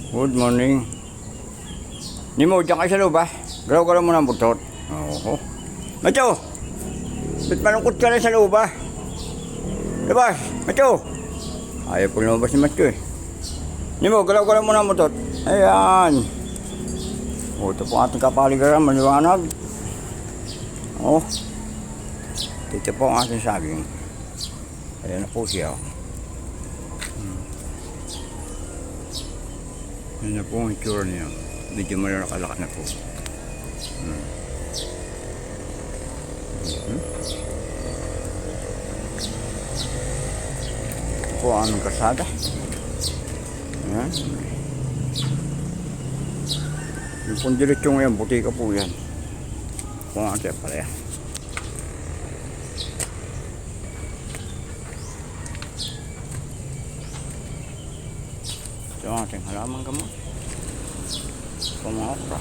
Good morning. Nimo, diyan kayo sa loob ha? Galaw-galaw mo ng butot. Oo. Macho! Ba't malungkot ka rin sa loob ha? Labas! Macho! Ayaw po lumabas ni Macho eh. Nimo, galaw-galaw mo ng butot. Ayan. O, ito po ating kapaligiran, maliwanag. O. Dito po ang ating saging. Ayan na po siya. Yan na po ang itsura niya. Medyo malalakalaka na po. Ito po ang aming kasada. Ayan. Yung pong diretsyo ngayon, butika po yan. Kung ang ating pala yan. Ito ang ating halaman gamot. Ito mga okra.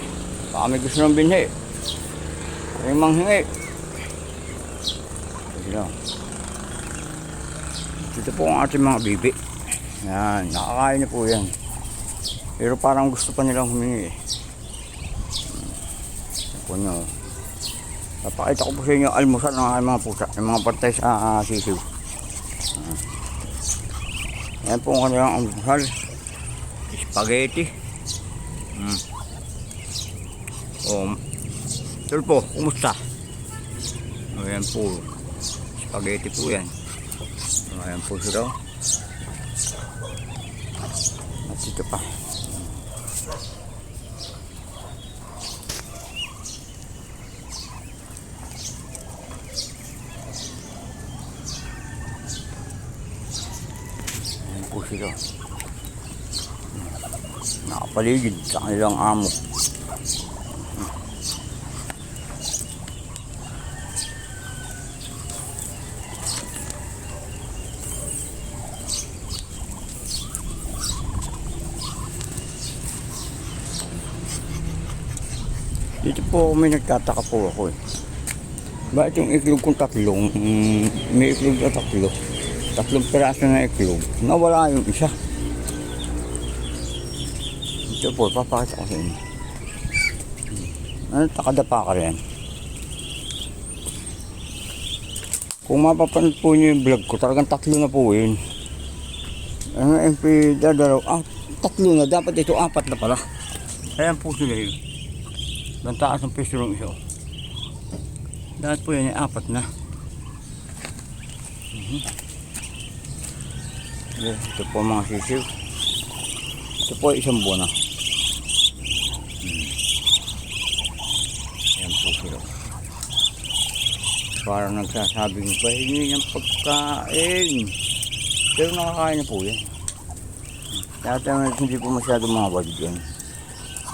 Baka may gusto ng binhi. May manghingi. Ito lang. Ito po ang ating mga bibi. Yan, nakakain na po yan. Pero parang gusto pa nilang humingi. Ito po nyo. Papakita ko po sa inyo almusal ng aking mga pusa. Yung mga partay sa sisiw. Yan po ang kanilang almusal. Spaghetti. Tulpo, kumusta? Ayan po. Spaghetti po yan. Ayan po sila. At ito pa. Ayan po sila. Nakapaligid sa kanilang amo. Dito po may nagtataka po ako eh. Bakit yung iklog kong tatlong, may iklog na tatlo, tatlong piraso na iklog, nawala yung isa. Ito po, papakita ko sa inyo. Takadapa ka rin. Kung mapapanood po nyo yung vlog ko, talagang tatlo na po yun. Ang MP dadalaw, tatlo na, dapat ito apat na pala. Ayan po sila yun. Ang taas ng peso ng isa. Dapat po yan ay apat na. Ito po mga sisiw. Ito po ay isang buwan na. Ayan po sila. Parang nagsasabing pahingi ng pagkain. Pero nakakain na po yan. Kaya hindi po masyado mga wad yan.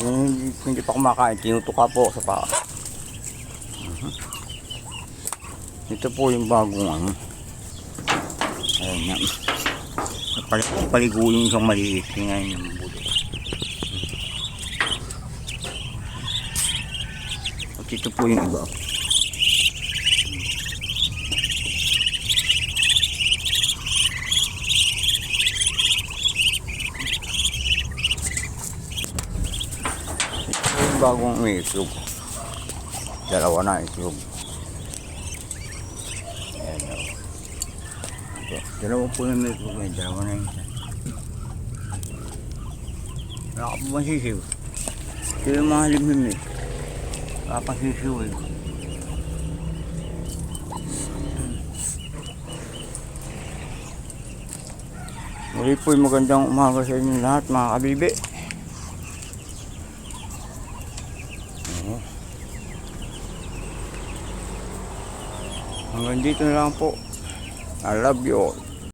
Hindi pa kumakain, tinutuka po sa paa. Ito po yung bagong ano. Ayan na. Paligo yung isang maliit. Ngayon yung bulo. At ito po yung iba. Bagong may itlog. Dalawa na itlog. Ayan o. Dalawa po na may itlog. Dalawa na yung isa. Nakapapasisiw. Ito yung mga limhim eh. Nakapasisiw eh. Muli po yung magandang umaga sa inyo lahat mga kabibi. Hanggang dito na lang po. I love you all.